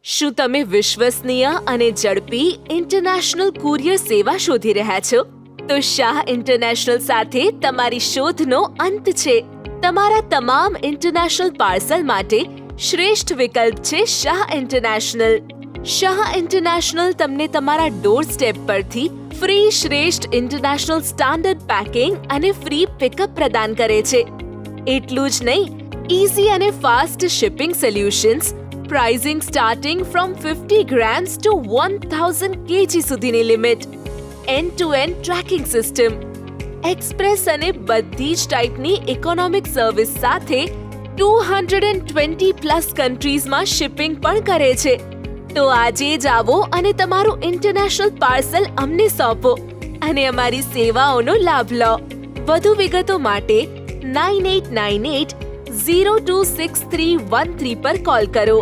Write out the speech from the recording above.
શું તમે વિશ્વસનીય અને ઝડપી ઇન્ટરનેશનલ કુરિયર સેવા શોધી રહ્યા છો? તો શાહ ઇન્ટરનેશનલ સાથે તમારી શોધનો અંત છે. તમારા તમામ ઇન્ટરનેશનલ પાર્સલ માટે શ્રેષ્ઠ વિકલ્પ છે શાહ ઇન્ટરનેશનલ. શાહ ઇન્ટરનેશનલ તમને તમારા ડોર સ્ટેપ પરથી ફ્રી શ્રેષ્ઠ ઇન્ટરનેશનલ સ્ટાન્ડર્ડ પેકિંગ અને ફ્રી પિકઅપ પ્રદાન કરે છે. એટલું જ નહીં, ઇઝી અને fast shipping solutions, pricing starting from 50 grams to 1000 kg સુધીની લિમિટ, end to end tracking system, express અને બધી જ ટાઈપની ઇકોનોમિક સર્વિસ સાથે 220+ કન્ટ્રીઝમાં શિપિંગ પણ કરે છે. તો આજે જ આવો અને તમારું ઇન્ટરનેશનલ પાર્સલ અમને સોંપો અને અમારી સેવાઓનો લાભ લો. વધુ વિગતો માટે 9898 026313 પર કોલ કરો.